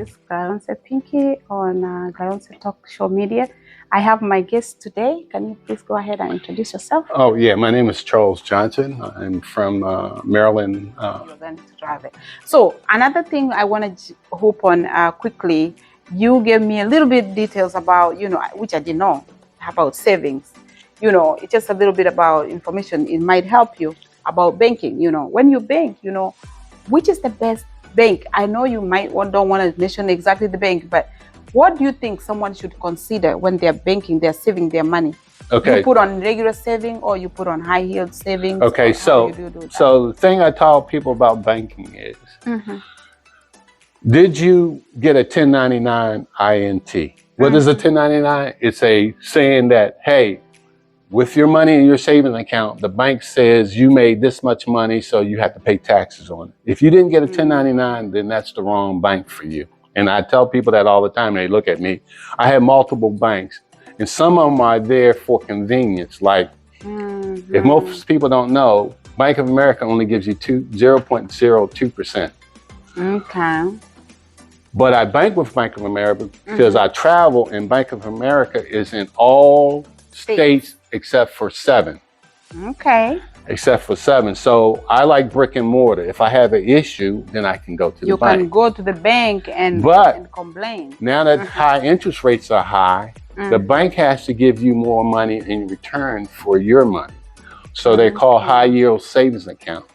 is Garonse Pinky on Garonse Talk Show Media. I have my guest today. Can you please go ahead and introduce yourself? Oh, yeah. My name is Charles Johnson. I'm from Maryland. You're going to drive it. So another thing I want to hope on quickly, you gave me a little bit details about, which I didn't know, about savings. It's just a little bit about information. It might help you about banking. When you bank, which is the best bank? I know you don't want to mention exactly the bank, but what do you think someone should consider when they're banking, they're saving their money? Okay. You put on regular saving or you put on high yield savings? Okay, so the thing I tell people about banking is, did you get a 1099 INT? What is a 1099? It's a saying that, hey, with your money in your savings account, the bank says you made this much money, so you have to pay taxes on it. If you didn't get a 1099, then that's the wrong bank for you. And I tell people that all the time. They look at me. I have multiple banks, and some of them are there for convenience. Like, if most people don't know, Bank of America only gives you 0.02%. Okay. But I bank with Bank of America because I travel, and Bank of America is in all states except for 7. Okay. Except for 7. So I like brick and mortar. If I have an issue, then I can go to the bank. You can go to the bank and complain. Now that high interest rates are high, the bank has to give you more money in return for your money. So they call high yield savings account.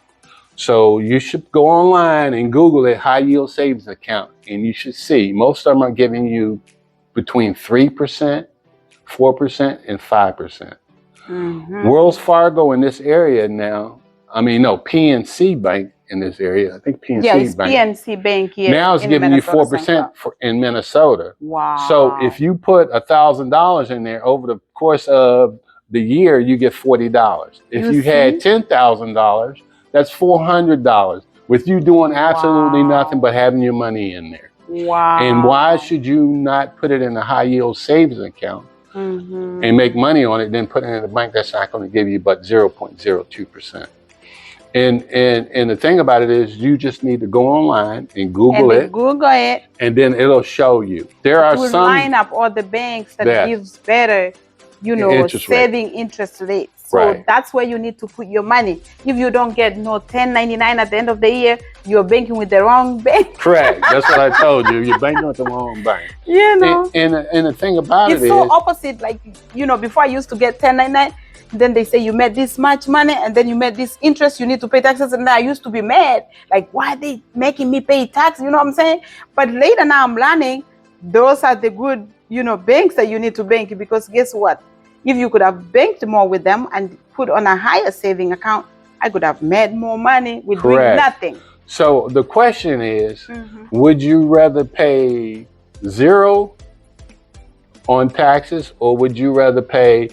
So you should go online and Google it, high yield savings account, and you should see most of them are giving you between 3%, 4%, and 5%. Wells Fargo in this area now, PNC Bank in this area, I think PNC Bank. PNC Bank here. Now it's giving you 4% in Minnesota. Wow. So if you put $1,000 in there over the course of the year, you get $40. If you had $10,000, that's $400 with you doing absolutely nothing but having your money in there. Wow. And why should you not put it in a high yield savings account and make money on it, then put it in a bank that's not going to give you but 0.02%. And the thing about it is, you just need to go online and Google it. And then it'll show you. There are some line up all the banks that gives better, saving interest rates. So that's where you need to put your money. If you don't get no 1099 at the end of the year, you're banking with the wrong bank. Correct. That's what I told you. You're banking with the wrong bank. And the thing about it is, it's so opposite. Like, before I used to get 1099, then they say you made this much money and then you made this interest, you need to pay taxes. And I used to be mad. Like, why are they making me pay tax? You know what I'm saying? But later now I'm learning those are the good, banks that you need to bank, because guess what? If you could have banked more with them and put on a higher saving account, I could have made more money with doing nothing. So the question is, would you rather pay 0 on taxes, or would you rather pay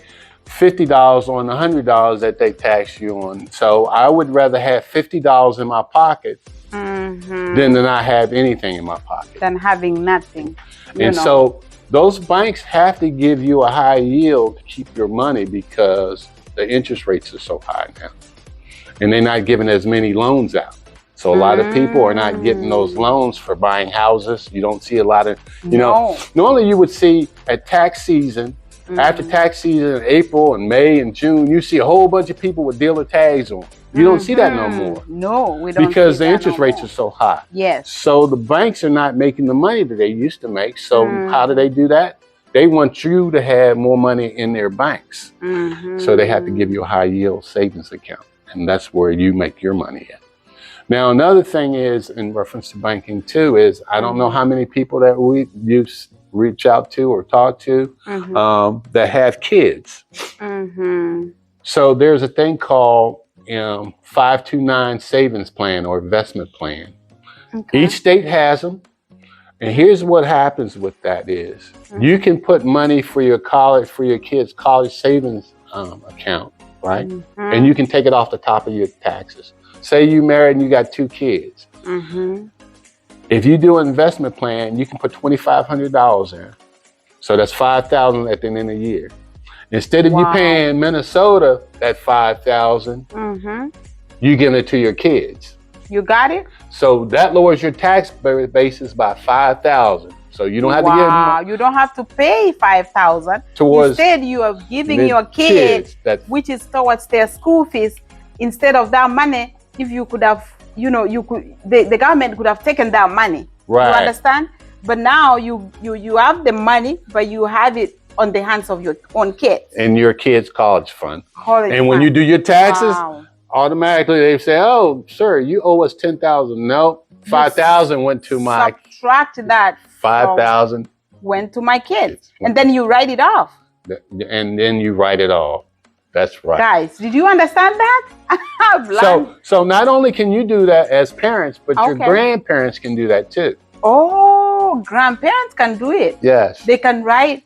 $50 on the $100 that they tax you on? So I would rather have $50 in my pocket than to not have anything in my pocket. Than having nothing. So those banks have to give you a high yield to keep your money because the interest rates are so high now. And they're not giving as many loans out. So a lot of people are not getting those loans for buying houses. You don't see a lot of, normally you would see at tax season, after tax season in April and May and June, you see a whole bunch of people with dealer tags on. You don't see that no more. No, we don't. Because the interest rates are so high. Yes. So the banks are not making the money that they used to make. So how do they do that? They want you to have more money in their banks. So they have to give you a high yield savings account. And that's where you make your money at. Now, another thing is, in reference to banking too, is I don't know how many people that you reach out to or talk to that have kids. So there's a thing called 529 savings plan or investment plan. Each state has them. And here's what happens with that is you can put money for your kids' college savings account, right? And you can take it off the top of your taxes. Say you married and you got 2 kids. If you do an investment plan, you can put $2,500 in. So that's $5,000 at the end of the year. Instead of you paying Minnesota that $5,000, you give it to your kids. You got it? So that lowers your tax basis by $5,000. So you don't have to Wow, you don't have to pay 5,000. towards Instead, you are giving the your kid, that which is towards their school fees. Instead of that money, if you could have, the government could have taken that money. right. You understand? But now you have the money, but you have it on the hands of your own kids. In your kid's college fund. College And when fund. you do your taxes, Wow. automatically they say, "Oh, sir, you owe us 10,000." No, 5,000 went to my Subtract that. 5,000, Went to my kids, and then you write it off. and then you write it off. That's right. Guys, did you understand that? I've learned. So not only can you do that as parents, but your Okay. grandparents can do that too. Oh, grandparents can do it. Yes. They can write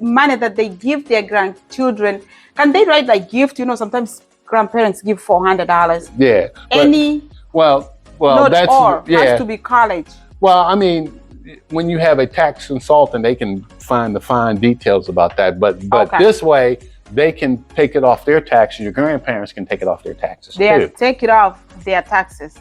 money that they give their grandchildren. Can they write like gift? Sometimes grandparents give $400. Yeah. Any, Well, not that's all, yeah. has to be college. Well, I mean, when you have a tax consultant, they can find the fine details about that. But Okay. this way, they can take it off their taxes. Your grandparents can take it off their taxes They too. take it off their taxes.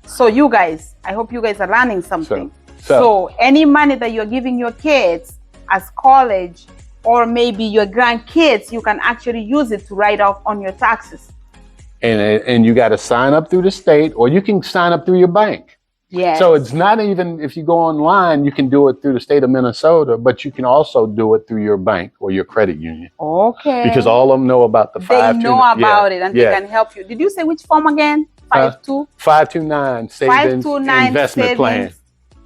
So you guys, I hope you guys are learning something. So Any money that you're giving your kids as college, or maybe your grandkids, you can actually use it to write off on your taxes. and you got to sign up through the state, or you can sign up through your bank. Yes. So it's not even, if you go online, you can do it through the state of Minnesota, but you can also do it through your bank or your credit union, Okay. because all of them know about the they know about it, and they can help you. Did you say which form again? 529 savings 529 investment plan. savings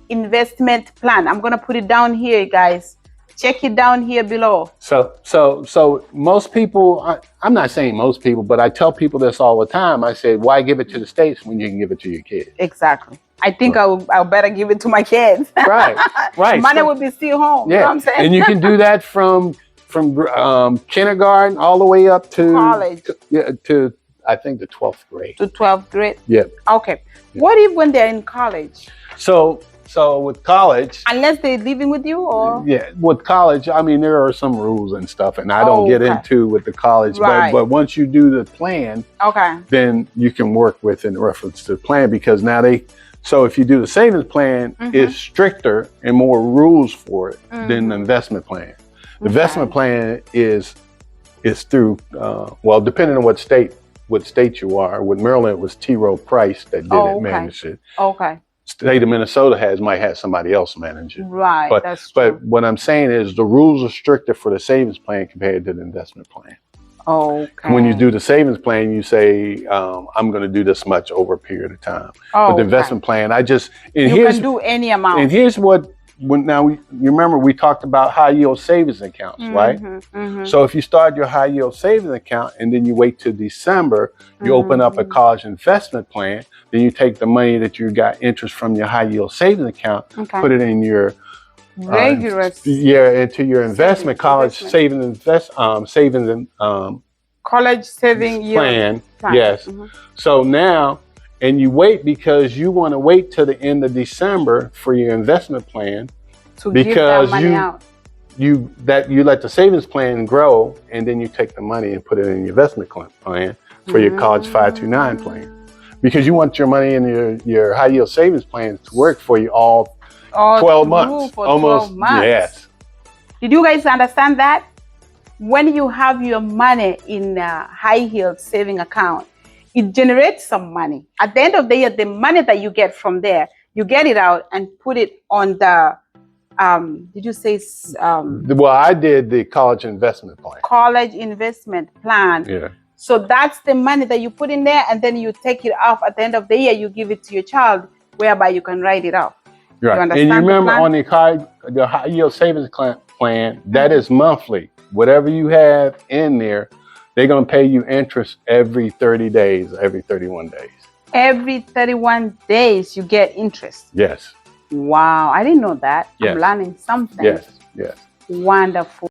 investment plan. I'm gonna put it down here, guys. Check it down here below. So most people, I'm not saying most people, but I tell people this all the time. I say, why give it to the states when you can give it to your kids? Exactly. I think I'll better give it to my kids. Right, right. Money will be still home. Yeah, You know what I'm saying? and you can do that from kindergarten all the way up to College. to I think the 12th grade. To 12th grade. Yeah. Okay. Yeah. What if when they're in college? So with college, Unless they're living with you, or yeah, with college, I mean, there are some rules and stuff, and I don't get Okay. into with the college, Right. but once you do the plan, okay. then you can work with in reference to the plan, because now so if you do the savings plan, Mhm. it's stricter and more rules for it than the investment plan. The investment plan is through, depending on what state you are. With Maryland, it was T. Rowe Price that did it, managed it. Okay. State of Minnesota might have somebody else manage it. Right. But That's true. what I'm saying is the rules are stricter for the savings plan compared to the investment plan. Okay. When you do the savings plan, you say, I'm going to do this much over a period of time. But the investment plan, you can do any amount. And here's you remember we talked about high yield savings accounts, right? Mhm. So if you start your high yield savings account and then you wait till December, you open up a college investment plan, then you take the money that you got interest from your high yield savings account, Okay. put it in your Regular. into your investment college savings and College saving yield plan. plan. Yes. Mhm. So now, and you wait because you want to wait till the end of December for your investment plan, To give because that money out. you let the savings plan grow, and then you take the money and put it in your investment plan for your college 529 plan, because you want your money in your high yield savings plans to work for you all 12 months. For Almost. 12 months. Yes. Did you guys understand that? When you have your money in a high yield saving account, it generates some money. At the end of the year, the money that you get from there, you get it out and put it on the, did you say Well, I did the college investment plan. college investment plan? Yeah. So that's the money that you put in there, and then you take it off at the end of the year. You give it to your child, whereby you can write it off. Right. You And understand you the remember plan? on the high yield savings plan, that is monthly. Whatever you have in there, they're going to pay you interest every 30 days, every 31 days. Every 31 days, you get interest. Yes. Wow, I didn't know that. Yes. I'm learning something. Yes. Yes. Wonderful.